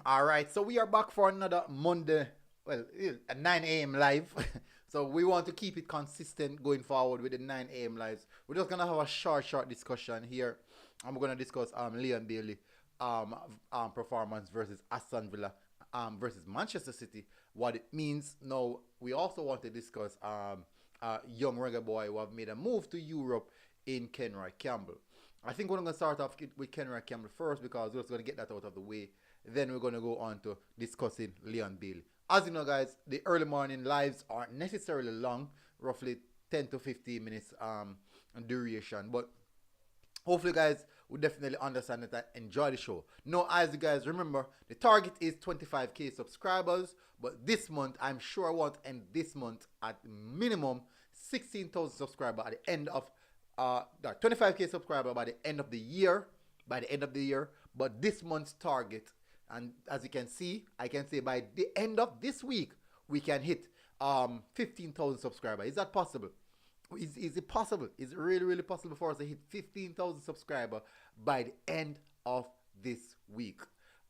All right, so we are back for another Monday, well, at 9 a.m. live. So we want to keep it consistent going forward with the 9 a.m. lives. We're just gonna have a short discussion here. And we're gonna discuss Leon Bailey um, performance versus Aston Villa versus Manchester City. What it means. Now we also want to discuss young reggae boy who have made a move to Europe in Kenroy Campbell. I think we're going to start off with Kenroy Campbell first because we're just going to get that out of the way. Then we're going to go on to discussing Leon Bailey. As you know, guys, the early morning lives aren't necessarily long, roughly 10 to 15 minutes duration. But hopefully, guys, will definitely understand it and enjoy the show. Now, as you guys remember, the target is 25k subscribers. But this month, I'm sure I want to end this month at minimum 16,000 subscribers at the end of 25k subscriber by the end of the year. But this month's target, and as you can see, I can say by the end of this week we can hit 15,000 subscribers. Is that possible? Is it possible? Is it really possible for us to hit 15,000 subscribers by the end of this week?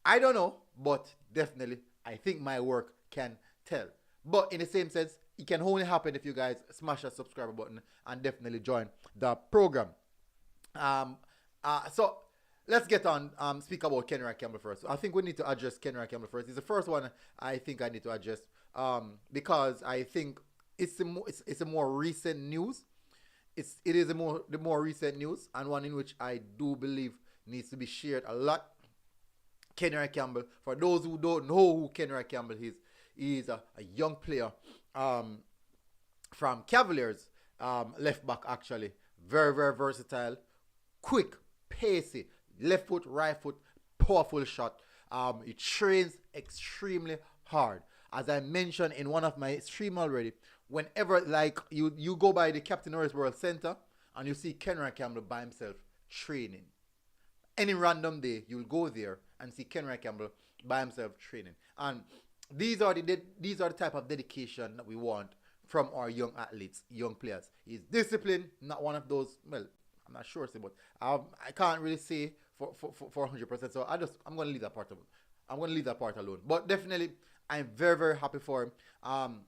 I don't know, but definitely I think my work can tell. But in the same sense, it can only happen if you guys smash that subscriber button and definitely join the program. So let's get on speak about Kenroy Campbell first. I think we need to address Kenroy Campbell first. It's the first one I think I need to address because I think it's a more recent news. It is the more recent news, and one in which I do believe needs to be shared a lot. Kenroy Campbell, for those who don't know who Kenroy Campbell is, he is a young player from Cavaliers, left back actually. Very versatile, quick, pacey, left foot, right foot, powerful shot. He trains extremely hard. As I mentioned in one of my stream already, whenever like you go by the Captain Norris World Center and you see Kenroy Campbell by himself training. Any random day, you'll go there and see Kenroy Campbell by himself training. And these are the type of dedication that we want from our young athletes, young players. He's disciplined, not one of those. Well, I'm not sure, but I can't really say for 100%. So I'm gonna leave that part alone. But definitely, I'm very happy for him.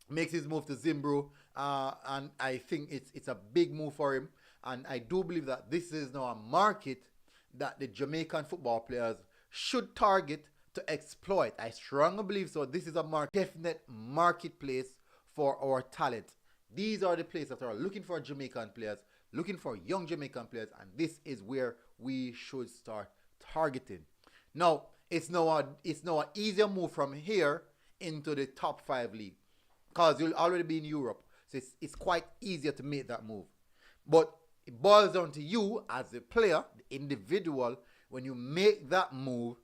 Makes his move to Zimbru, and I think it's a big move for him. And I do believe that this is now a market that the Jamaican football players should target to exploit. I strongly believe so. This is a definite marketplace for our talent. These are the places that are looking for Jamaican players, looking for young Jamaican players, and this is where we should start targeting. Now, it's now an easier move from here into the top 5 league because you'll already be in Europe, so it's quite easier to make that move. But it boils down to you as a player, the individual, when you make that move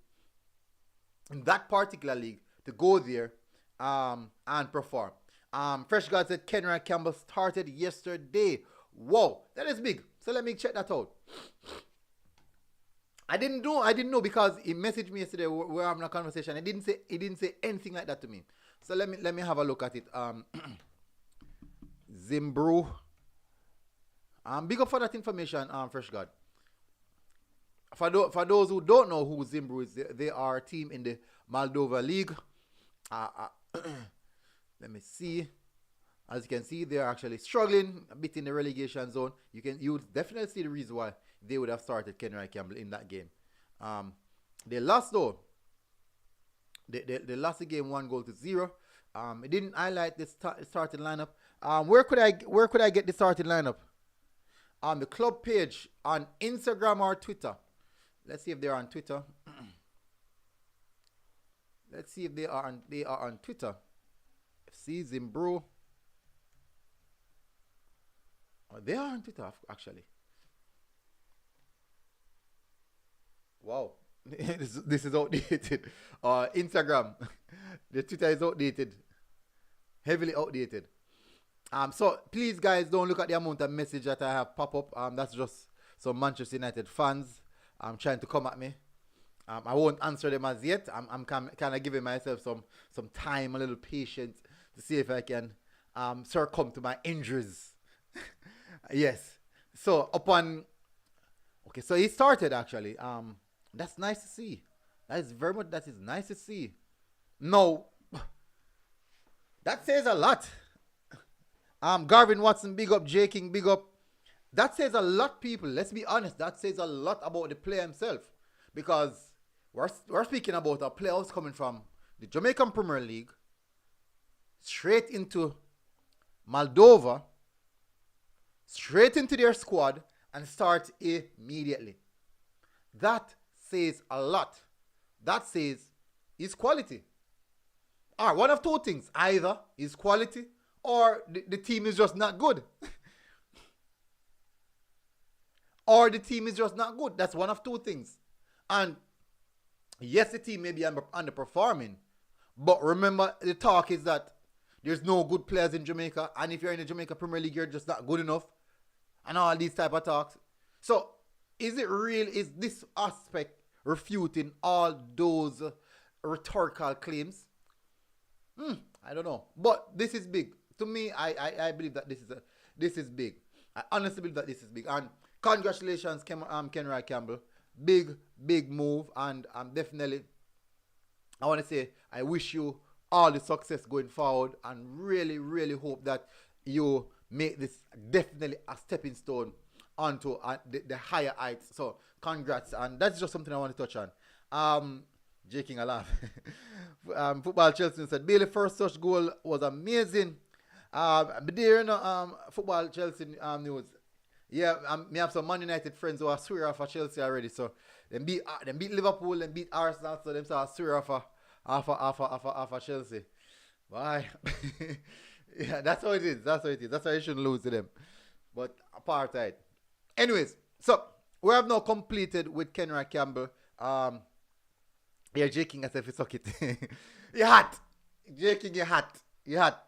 in that particular league to go there and perform. Fresh God said Kenroy Campbell started yesterday. Whoa, that is big. So let me check that out. I didn't know because he messaged me yesterday. We're having a conversation. He didn't say anything like that to me. So let me have a look at it. Zimbru. Big up for that information, Fresh God. For those who don't know who Zimbru is, they are a team in the Moldova League. Let me see. As you can see, they are actually struggling a bit in the relegation zone. You would definitely see the reason why they would have started Kenroy Campbell in that game. They lost though. They lost the game 1-0. It didn't highlight the starting lineup. Where could I get the starting lineup? On the club page on Instagram or Twitter. Let's see if they're on Twitter. Let's see if they are on Twitter. FC Zimbru. Oh, they are on Twitter actually. Wow. this is outdated. Instagram. The Twitter is outdated. Heavily outdated. So please guys don't look at the amount of message that I have pop up. That's just some Manchester United fans trying to come at me. I won't answer them as yet. I'm kind of giving myself some time, a little patience to see if I can succumb to my injuries. Yes. So okay, so he started actually. That's nice to see. That is nice to see. No, that says a lot. Garvin Watson, big up. J King, big up. That says a lot, people. Let's be honest. That says a lot about the player himself. Because we're speaking about a player who's coming from the Jamaican Premier League straight into Moldova, straight into their squad, and start immediately. That says a lot. That says his quality. Or one of two things. Either his quality or the team is just not good. Or the team is just not good. That's one of two things. And yes, the team may be underperforming, but remember, the talk is that there's no good players in Jamaica, and if you're in the Jamaica Premier League, you're just not good enough, and all these type of talks. So, is it real? Is this aspect refuting all those rhetorical claims? I don't know, but this is big. To me, I believe that this is big. I honestly believe that this is big, and congratulations, Kenroy Campbell. Big move, and definitely, I want to say, I wish you all the success going forward, and really hope that you make this definitely a stepping stone onto the higher heights. So, congrats, and that's just something I want to touch on. J King, I laugh. Football Chelsea said, Bailey's first touch goal was amazing. But there, Football Chelsea news. Yeah, me have some Man United friends who are swear off of Chelsea already. So them beat Liverpool, them beat Arsenal, so them start swear off of Chelsea. Why? Yeah, that's how it is. That's why you shouldn't lose to them. But apartheid. Anyways, so we have now completed with Kenroy Campbell. Yeah, J King as if you suck it. You hot. J King, you hot. You hot.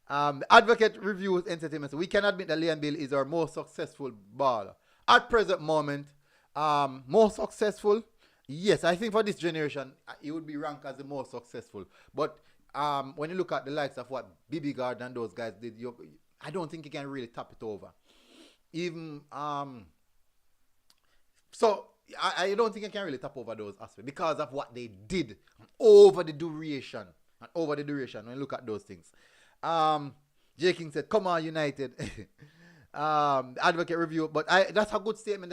The Advocate Reviews Entertainment. So we can admit that Liam Bailey is our most successful baller. At present moment, most successful. Yes, I think for this generation, he would be ranked as the most successful. But when you look at the likes of what BB Gardner and those guys did, I don't think he can really tap it over. Even so, I don't think I can really tap over those aspects because of what they did over the duration. When you look at those things. J King said, come on, United. Advocate Review. But that's a good statement.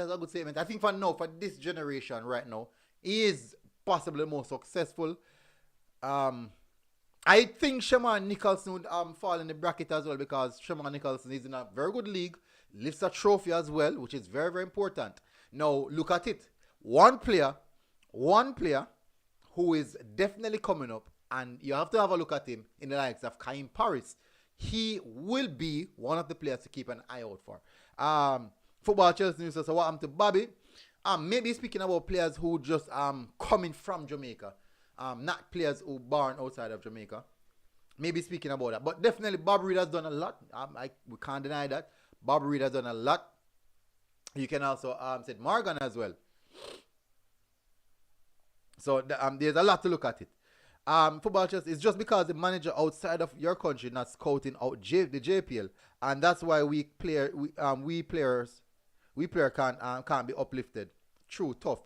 I think for this generation right now, he is possibly the most successful. I think Shaman Nicholson would fall in the bracket as well, because Shaman Nicholson is in a very good league, lifts a trophy as well, which is very important. Now, look at it. One player who is definitely coming up, and you have to have a look at him in the likes of Kaim Paris. He will be one of the players to keep an eye out for. Football Chelsea News says, so what happened to Bobby? Maybe speaking about players who just coming from Jamaica. Not players who born outside of Jamaica. Maybe speaking about that. But definitely Bob Reid has done a lot. We can't deny that. Bob Reid has done a lot. You can also say Morgan as well. So there's a lot to look at it. Football is just because the manager outside of your country not scouting out the JPL, and that's why we players can't be uplifted. True, tough.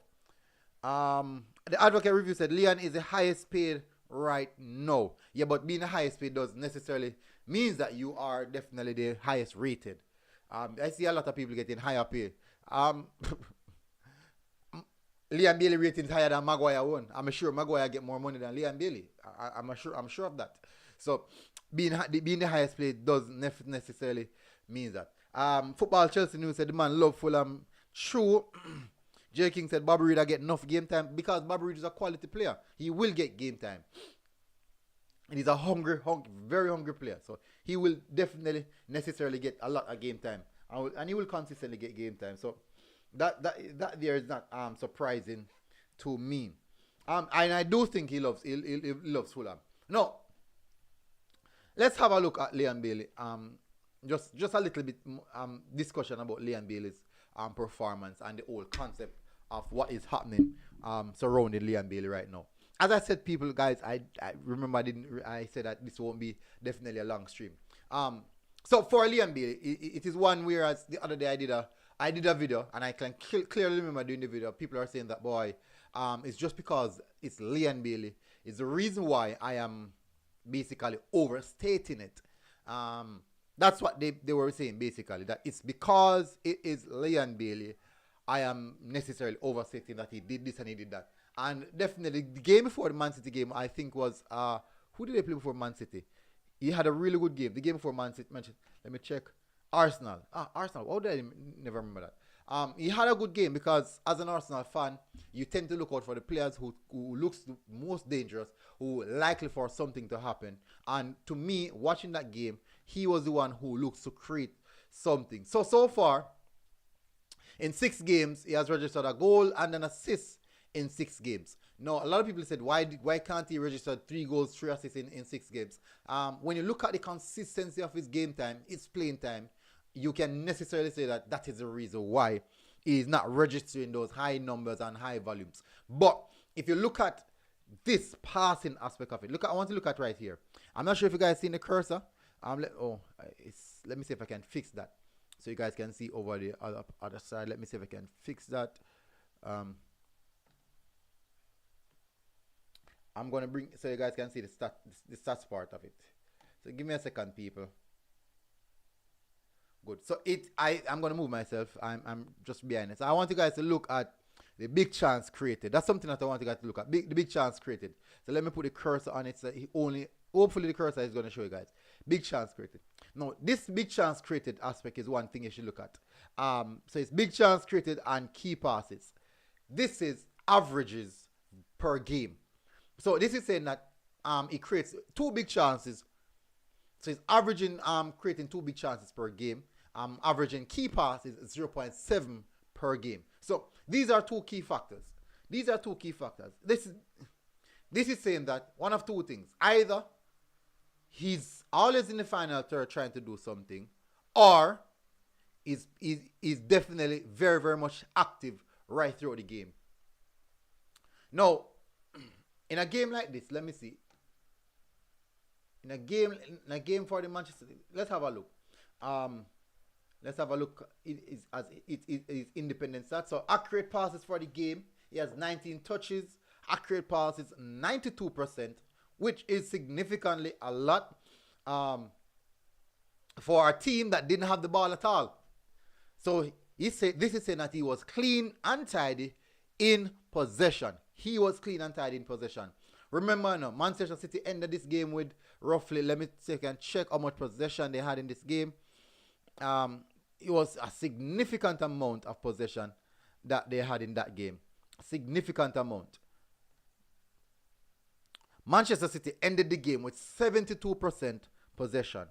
The Advocate Review said Leon is the highest paid right now. Yeah, but being the highest paid doesn't necessarily means that you are definitely the highest rated. I see a lot of people getting higher pay. Liam Bailey rating is higher than Maguire one. I'm sure Maguire get more money than Liam Bailey. I'm sure of that. So being the highest paid doesn't necessarily mean that. Football Chelsea News said the man love Fulham. True. J King said Bobby Reid get enough game time because Bobby Reid is a quality player. He will get game time. And he's a very hungry player. So he will definitely necessarily get a lot of game time. And he will consistently get game time. So that there is not surprising to me. And I do think he loves Fulham. No. Let's have a look at Liam Bailey. Just a little bit discussion about Liam Bailey's performance and the whole concept of what is happening surrounding Liam Bailey right now. As I said, people, guys, I remember I said that this won't be definitely a long stream. So for Liam Bailey, it is one, whereas the other day I did a I did a video, and I can clearly remember doing the video. People are saying that, boy, it's just because it's Leon Bailey. It's the reason why I am basically overstating it. That's what they were saying, basically, that it's because it is Leon Bailey, I am necessarily overstating that he did this and he did that. And definitely, the game before the Man City game, I think was, who did they play before Man City? He had a really good game. The game before Man City, let me check. Arsenal. Arsenal. How did I never remember that? He had a good game because as an Arsenal fan, you tend to look out for the players who looks the most dangerous, who likely for something to happen. And to me, watching that game, he was the one who looks to create something. So far, in 6 games, he has registered a goal and an assist in 6 games. Now, a lot of people said, why can't he register 3 goals, 3 assists in 6 games? When you look at the consistency of his game time, his playing time, you can necessarily say that that is the reason why he is not registering those high numbers and high volumes. But if you look at this passing aspect of it, I want to look at right here. I'm not sure if you guys seen the cursor. Let me see if I can fix that so you guys can see over the other side. Let me see if I can fix that. I'm going to bring so you guys can see the stats part of it. So give me a second, people. Good. So I'm going to move myself. I'm just behind it. So I want you guys to look at the big chance created. That's something that I want you guys to look at. The big chance created. So let me put the cursor on it. So hopefully the cursor is going to show you guys. Big chance created. Now, this big chance created aspect is one thing you should look at. So it's big chance created and key passes. This is averages per game. So this is saying that it creates 2 big chances. So it's averaging creating 2 big chances per game. Averaging key passes is 0.7 per game. So these are 2 key factors. This is saying that one of 2 things. Either he's always in the final third trying to do something, or is definitely very, very much active right throughout the game. Now, in a game like this, let me see. In a game for the Manchester City, let's have a look. It is independent stats. So accurate passes for the game. He has 19 touches. Accurate passes 92%, which is significantly a lot for a team that didn't have the ball at all. So this is saying that he was clean and tidy in possession. He was clean and tidy in possession. Remember now, Manchester City ended this game with roughly, let me take and check how much possession they had in this game. It was a significant amount of possession that they had in that game. A significant amount. Manchester City ended the game with 72% possession.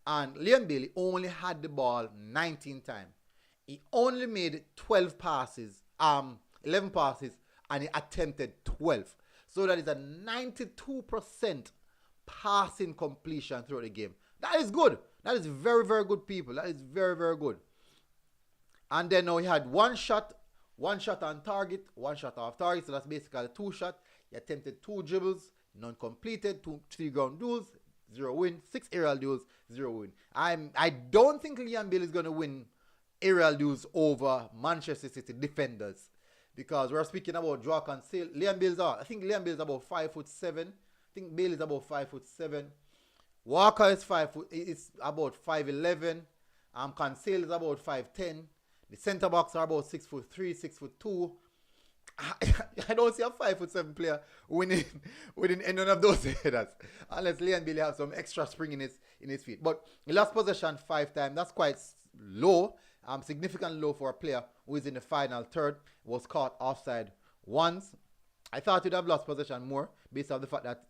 And Leon Bailey only had the ball 19 times. He only made 11 passes, and he attempted 12. So that is a 92% passing completion throughout the game. That is good. That is very, very good, people. That is very, very good. And then now he had 1 shot on target, 1 shot off target. So that's basically 2 shots. He attempted 2 dribbles, none completed, 3 ground duels, 0 win, 6 aerial duels, 0 win. I don't think Leon Bailey is going to win aerial duels over Manchester City defenders, because we're speaking about draw conceal. I think Leon Bailey is about 5'7". I think Bailey is about 5'7". Walker is is about 5'11". Conceal is about 5'10". The centre backs are about 6'3", 6'2". I don't see a 5'7" player winning any of those headers unless Leon Bailey has some extra spring in his feet. But he lost possession 5 times. That's quite low. Significantly low for a player who is in the final third. Was caught offside once. I thought he'd have lost possession more based on the fact that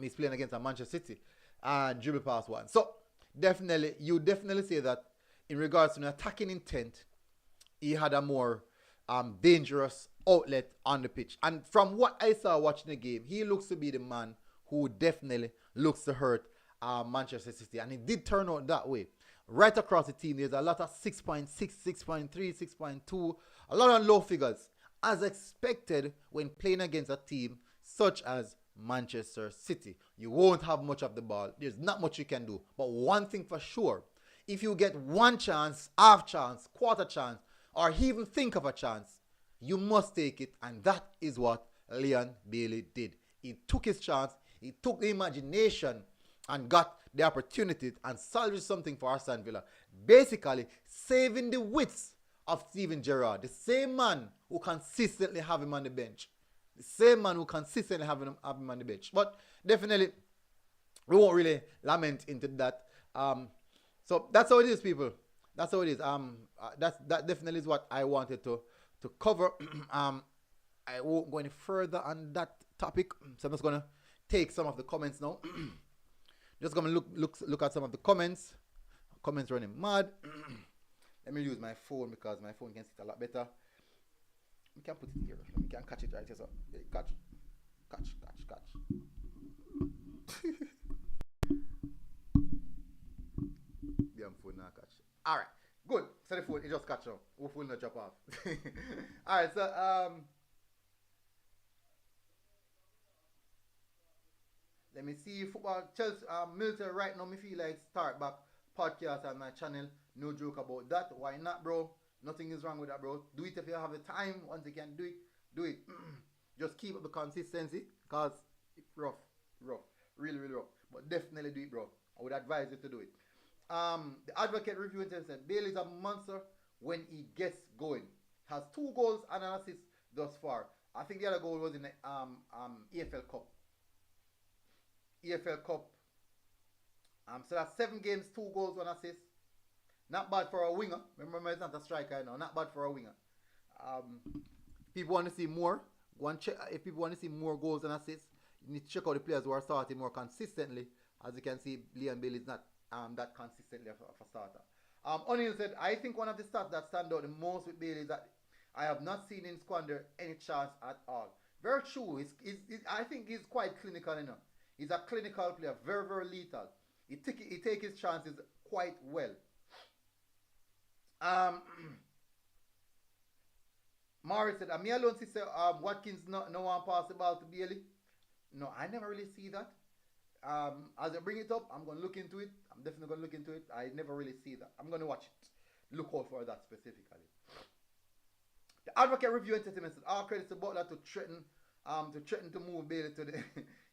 he's playing against a Manchester City and dribble past one. So you definitely say that in regards to an attacking intent, he had a more dangerous outlet on the pitch. And from what I saw watching the game, he looks to be the man who definitely looks to hurt Manchester City. And it did turn out that way. Right across the team, there's a lot of 6.6, 6.3, 6.2, a lot of low figures, as expected when playing against a team such as Manchester City. You won't have much of the ball. There's not much you can do. But one thing for sure, if you get one chance, half chance, quarter chance, or even think of a chance, you must take it. And that is what Leon Bailey did. He took his chance, he took the imagination and got the opportunity and salvaged something for Aston Villa. Basically, saving the wits of Steven Gerrard, the same man who consistently have him on the bench. The same man who consistently have him on the bench. But definitely, we won't really lament into that. So that's how it is, people. That's how it is. That definitely is what I wanted to cover. I won't go any further on that topic. So I'm just gonna take some of the comments now. Just gonna look at some of the comments. Comments running mad. Let me use my phone because my phone can see it a lot better. We can put it here. We can catch it right here. So catch. Damn phone now catch. All right, good. So the phone it just catch now. Hopefully not drop off. All right, so let me see football. Chelsea, Milton right now. Me feel like start back podcast on my channel. No joke about that. Why not, bro? Nothing is wrong with that, bro. Do it if you have the time. Once you can do it, do it. Just keep up the consistency, cause it's rough, really rough. But definitely do it, bro. I would advise you to do it. The Advocate review said Bailey's a monster when he gets going. Has 2 goals and an assist thus far. I think the other goal was in the EFL Cup. EFL Cup. So that's 7 games, 2 goals, 1 assist. Not bad for a winger. Remember, it's not a striker now. Not bad for a winger. People want to see more. If people want to see more goals and assists, you need to check out the players who are starting more consistently. As you can see, Leon Bailey is not that consistently of a starter. O'Neill said, I think one of the stats that stand out the most with Bailey is that I have not seen him squander any chance at all. Very true. I think he's quite clinical enough. He's a clinical player, very lethal. He take his chances quite well. Morris said, me alone sister Watkins no one pass the ball to Bailey. No, I never really see that. As I bring it up, I'm going to look into it. I'm definitely going to look into it. I never really see that. I'm going to watch it. Look out for that specifically. The Advocate Review Entertainment said, all credits to Butler to threaten to move Bailey to the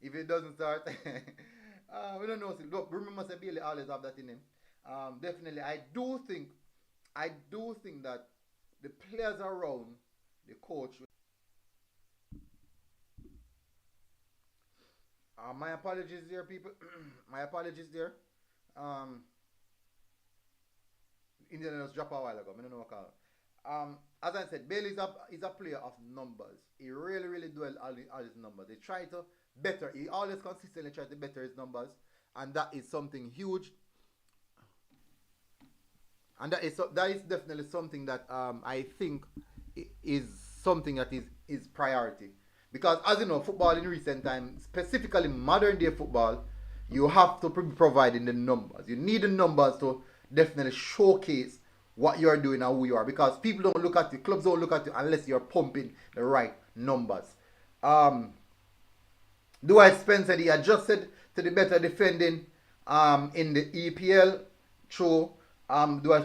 if it doesn't start. We don't know. Look, remember, Bailey always have that in him. Definitely, I do think that the players around the coach. My apologies there, people. My apologies there. Indian just dropped a while ago. I don't know what call it. As I said, Bailey is a player of numbers. He really dwell all his numbers. He try to better. He always consistently try to better his numbers, and that is something huge. And that is definitely something that I think is something that is priority. Because as you know, football in recent times, specifically modern day football, you have to be providing the numbers. You need the numbers to definitely showcase what you're doing and who you are. Because people don't look at you, clubs don't look at you unless you're pumping the right numbers. Dwight Spencer, he adjusted to the better defending in the EPL. True. Dwight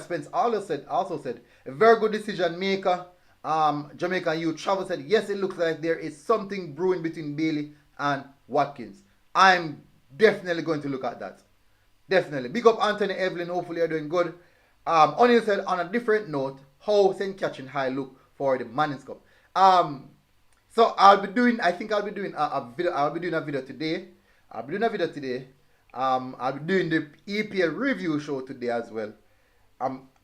Spence also said a very good decision maker. Jamaican youth Travel said, yes, it looks like there is something brewing between Bailey and Watkins. I'm definitely going to look at that. Definitely. Big up Anthony Evelyn. Hopefully you're doing good. O'Neill said, on a different note, how St. Catherine High look for the Mannings Cup. So I'll be doing a video. I'll be doing a video today. I'll be doing the EPL review show today as well.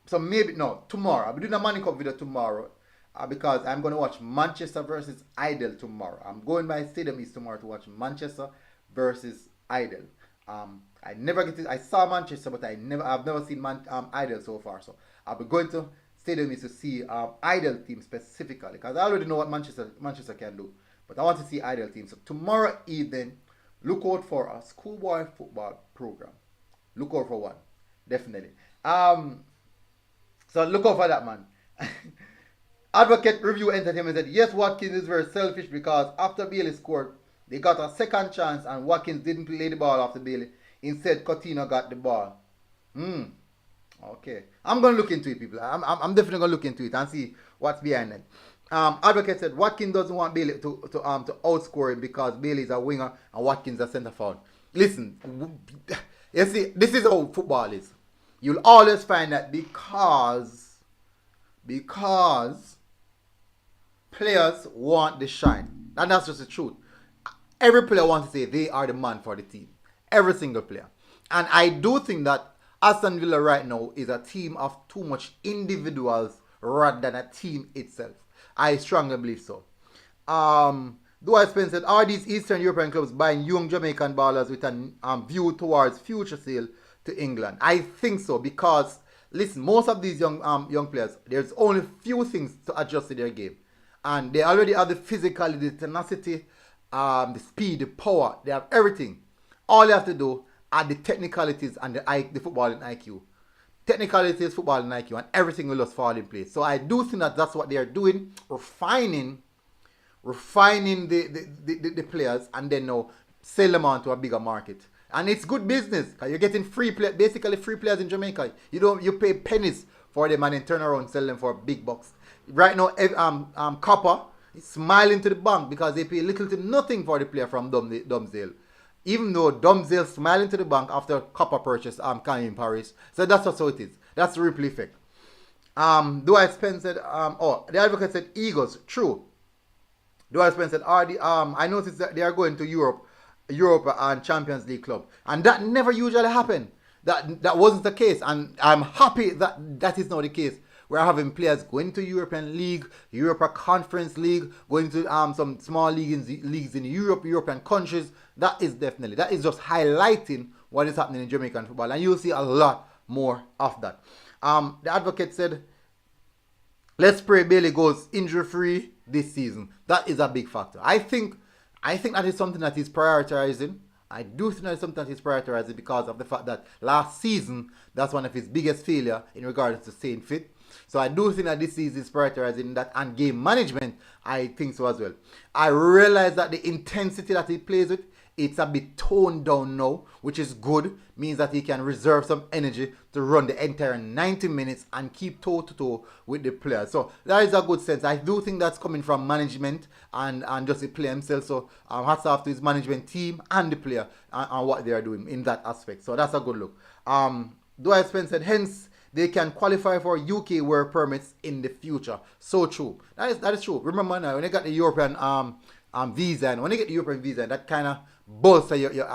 So maybe tomorrow. I'll be doing a Manning Cup video tomorrow. Because I'm going to watch Manchester versus Idle tomorrow. I'm going by Stadium East tomorrow to watch Manchester versus Idle. I saw Manchester, but I've never seen Idle so far. So I'll be going to Stadium East to see Idle team specifically, because I already know what Manchester can do. But I want to see Idle team. So tomorrow evening, look out for a schoolboy football program. Look out for one, definitely. So look out for that, man. Advocate Review Entertainment said, yes, Watkins is very selfish because after Bailey scored, they got a second chance and Watkins didn't play the ball after Bailey. Instead, Coutinho got the ball. Hmm. Okay. I'm going to look into it, people. I'm definitely going to look into it and see what's behind it. Advocate said Watkins doesn't want Bailey to outscore him because Bailey is a winger and Watkins a centre forward. Listen, you see, this is how football is. You'll always find that because players want the shine. And that's just the truth. Every player wants to say they are the man for the team. Every single player. And I do think that Aston Villa right now is a team of too much individuals rather than a team itself. I strongly believe so. Dwight Spence said, are these Eastern European clubs buying young Jamaican ballers with a view towards future sale to England? I think so because, listen, most of these young players, there's only few things to adjust to their game. And they already have the physicality, the tenacity, the speed, the power. They have everything. All you have to do are the technicalities and the footballing IQ. Technicalities, footballing IQ, and everything will just fall in place. So I do think that that's what they are doing, refining the players, and then now sell them on to a bigger market. And it's good business because you're getting basically free players in Jamaica. You pay pennies for them and then turn around and sell them for big bucks. Right now, Copper is smiling to the bank because they pay little to nothing for the player from Domsdale. Even though Domsdale smiling to the bank after Copper purchase Kanye in Paris. So that's just how it is. That's the ripple effect. Dwight Spence said, the advocate said Eagles. True. Dwight Spence said, I noticed that they are going to Europe and Champions League club. And that never usually happened. That wasn't the case. And I'm happy that is now the case. We're having players going to European League, Europa Conference League, going to some small leagues in European countries. That is just highlighting what is happening in Jamaican football. And you'll see a lot more of that. The advocate said, let's pray Bailey goes injury-free this season. That is a big factor. I think that is something that he's prioritizing. I do think that is something that he's prioritizing because of the fact that last season, that's one of his biggest failure in regards to staying fit. So I do think that this season is prioritizing that, and game management, I think so as well. I realize that the intensity that he plays with, it's a bit toned down now, which is good. Means that he can reserve some energy to run the entire 90 minutes and keep toe-to-toe with the players. So that is a good sense. I do think that's coming from management and just the player himself. So hats off to his management team and the player and what they are doing in that aspect. So that's a good look. Dwight Spence said, hence, they can qualify for UK work permits in the future. So true. That is true. Remember now, when they got the European visa, and when they get the European visa, that kind of bolster your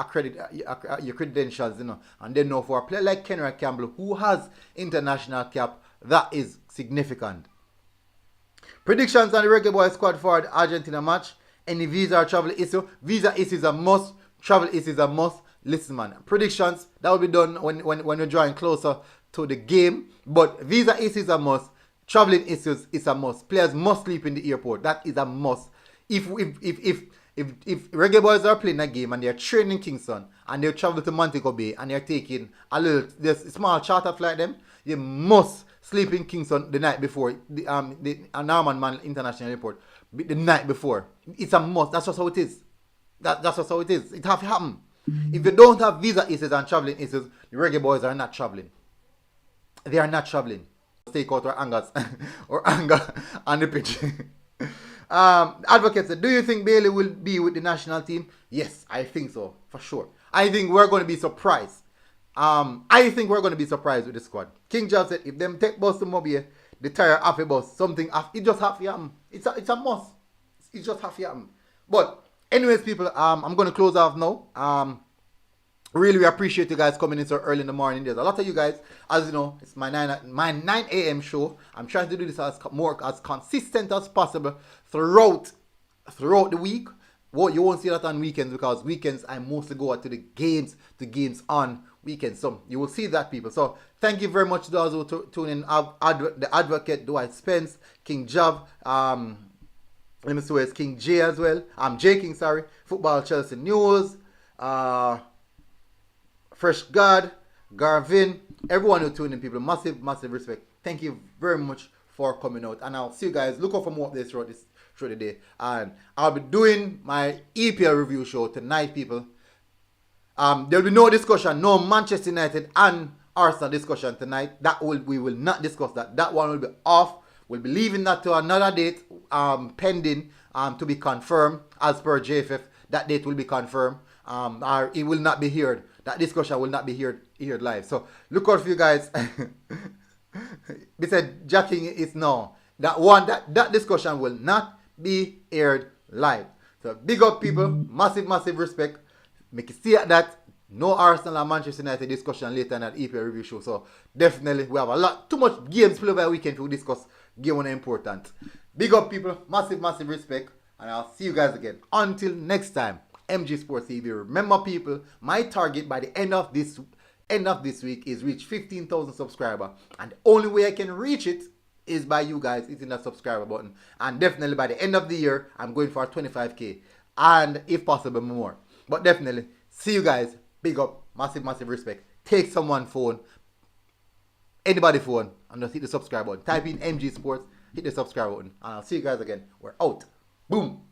credentials, And then now for a player like Kenroy Campbell, who has international cap, that is significant. Predictions on the Reggae Boyz squad for the Argentina match. Any visa or travel issue? Visa issue is a must. Travel issue is a must. Listen, man. Predictions, that will be done when we're drawing closer to the game. But visa issues is a must. Traveling issues is a must. Players must sleep in the airport. That is a must. If Reggae Boyz are playing a game and they're training in Kingston and they travel to Montego Bay and they're taking a small charter flight, you must sleep in Kingston the night before the Norman Man International Airport the night before. It's a must. That's just how it is. That's just how it is. It have to happen. If you don't have visa issues and traveling issues, the Reggae Boyz are not traveling. They are not traveling. Take out or anger on the pitch. Advocate said, do you think Bailey will be with the national team? Yes, I think so, for sure. I think we're going to be surprised. I think we're going to be surprised with the squad. King Job said, if them take bus to Mobile, the tire happy bus, something, it just have to happen. It's a must. It just have to happen. But anyways, people, I'm going to close off now. Really, we appreciate you guys coming in so early in the morning. There's a lot of you guys, as you know, it's my 9 a.m. show. I'm trying to do this as consistent as possible throughout the week. Well, you won't see that on weekends because weekends I mostly go out to the games on weekends. So you will see that, people. So thank you very much to those who tune in. The Advocate, Dwight Spence, King Job, let me see where it's King J as well. J King, sorry. Football Chelsea News, Fresh God, Garvin, everyone who tuned in, people, massive respect. Thank you very much for coming out, and I'll see you guys. Look out for more updates through the day, and I'll be doing my EPL review show tonight, people. There'll be no discussion, no Manchester United and Arsenal discussion tonight. We will not discuss that. That one will be off. We'll be leaving that to another date, pending to be confirmed as per JFF. That date will be confirmed. Or it will not be heard. That discussion will not be heard live. So look out for you guys. They said jacking is no. That discussion will not be aired live. So big up people, massive respect. Make you see that. No Arsenal and Manchester United discussion later in that EPL review show. So definitely we have too much games play over the weekend to discuss game one important. Big up people, massive respect, and I'll see you guys again. Until next time, MG Sports TV. Remember people, my target by the end of this week is reach 15,000 subscribers, and the only way I can reach it is by you guys hitting that subscriber button. And definitely by the end of the year, I'm going for 25k, and if possible more. But definitely, see you guys. Big up, massive respect. Take someone's phone, anybody phone, and just hit the subscribe button. Type in MG Sports, hit the subscribe button, and I'll see you guys again. We're out. Boom.